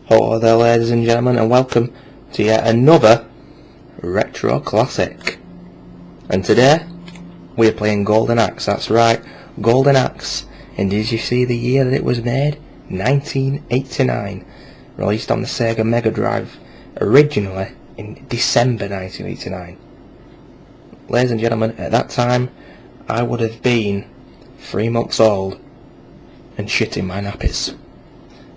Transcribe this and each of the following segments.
Hello there, ladies and gentlemen, and welcome to yet another retro classic. And today we're playing Golden Axe. That's right, Golden Axe. And did you see the year that it was made? 1989. Released on the Sega Mega Drive originally in December 1989. Ladies and gentlemen, at that time I would have been 3 months old and shitting my nappies.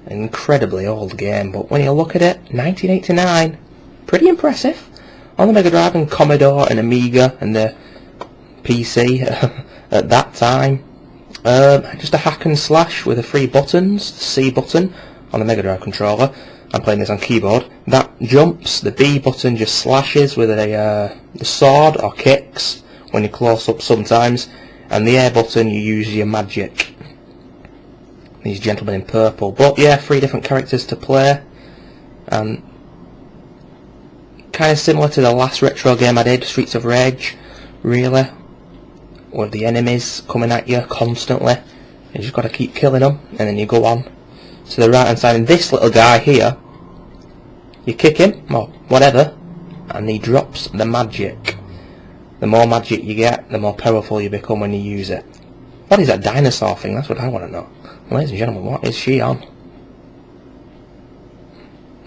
An incredibly old game, but when you look at it, 1989, pretty impressive. On the Mega Drive and Commodore and Amiga and the PC at that time. Just a hack and slash with the 3 buttons, the C button on the Mega Drive controller. I'm playing this on keyboard. That jumps, the B button just slashes with the sword or kicks when you close up sometimes, and the A button you use your magic. These gentlemen in purple. But yeah, 3 different characters to play, and kind of similar to the last retro game I did, Streets of Rage, really, with the enemies coming at you constantly. You just got to keep killing them, and then you go on to the right hand side. And this little guy here, you kick him or whatever, and he drops the magic. The more magic you get, the more powerful you become when you use it. What is that dinosaur thing? That's what I want to know. Ladies and gentlemen, what is she on?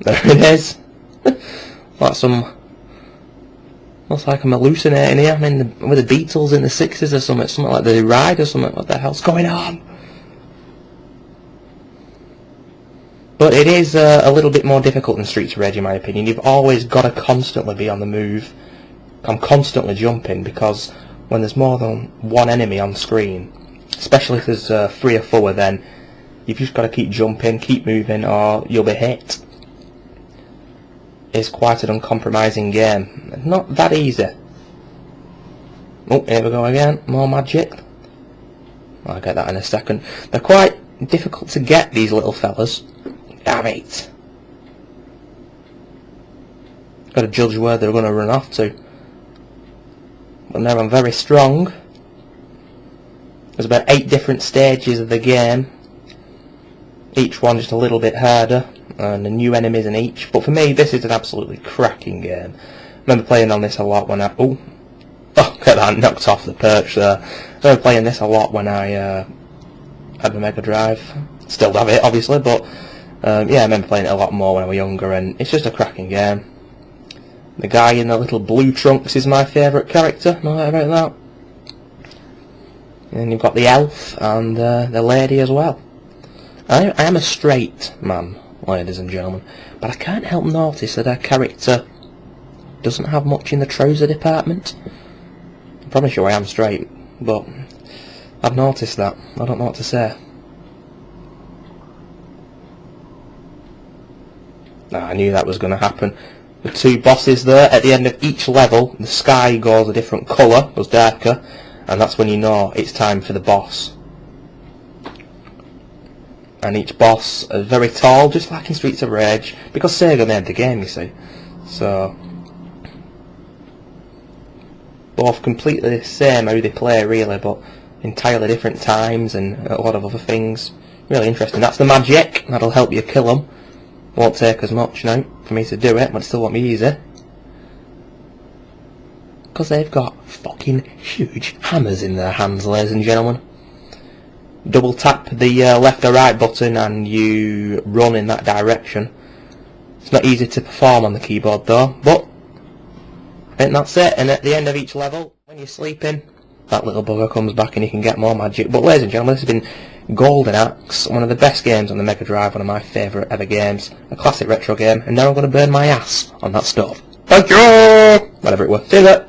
There it is. Looks like I'm hallucinating here. I'm in with the Beatles in the 60s or something like the Ride or something. What the hell's going on? But it is a little bit more difficult than Streets of Rage in my opinion. You've always got to constantly be on the move. I'm constantly jumping because when there's more than one enemy on screen, especially if there's 3 or 4, then you've just got to keep jumping, keep moving, or you'll be hit. It's quite an uncompromising game. Not that easy. Oh, here we go again. More magic. I'll get that in a second. They're quite difficult to get, these little fellas. Damn it. Got to judge where they're going to run off to. But now I'm very strong. There's about 8 different stages of the game. Each one just a little bit harder, and the new enemies in each. But for me, this is an absolutely cracking game. I remember playing on this a lot when I... Oh, get that knocked off the perch there. I remember playing this a lot when I had the Mega Drive. Still have it, obviously, but yeah, I remember playing it a lot more when I was younger, and it's just a cracking game. The guy in the little blue trunks is my favourite character, know about that? And you've got the elf and the lady as well. I am a straight man, ladies and gentlemen, but I can't help notice that our character doesn't have much in the trouser department. I promise you I am straight, but I've noticed that. I don't know what to say. I knew that was going to happen. The 2 bosses there, at the end of each level, the sky goes a different colour, goes darker, and that's when you know it's time for the boss. And each boss is very tall, just like in Streets of Rage, because Sega made the game, you see. So, both completely the same how they play, really, but entirely different times and a lot of other things. Really interesting. That's the magic. That'll help you kill them. Won't take as much now for me to do it, but it still won't be easy. Because they've got fucking huge hammers in their hands, ladies and gentlemen. Double tap the left or right button and you run in that direction. It's not easy to perform on the keyboard though, but I think that's it. And at the end of each level, when you're sleeping, that little bugger comes back and you can get more magic. But ladies and gentlemen, this has been Golden Axe, one of the best games on the Mega Drive, one of my favourite ever games, a classic retro game, and now I'm going to burn my ass on that stove. Thank you! Whatever it was. See you there.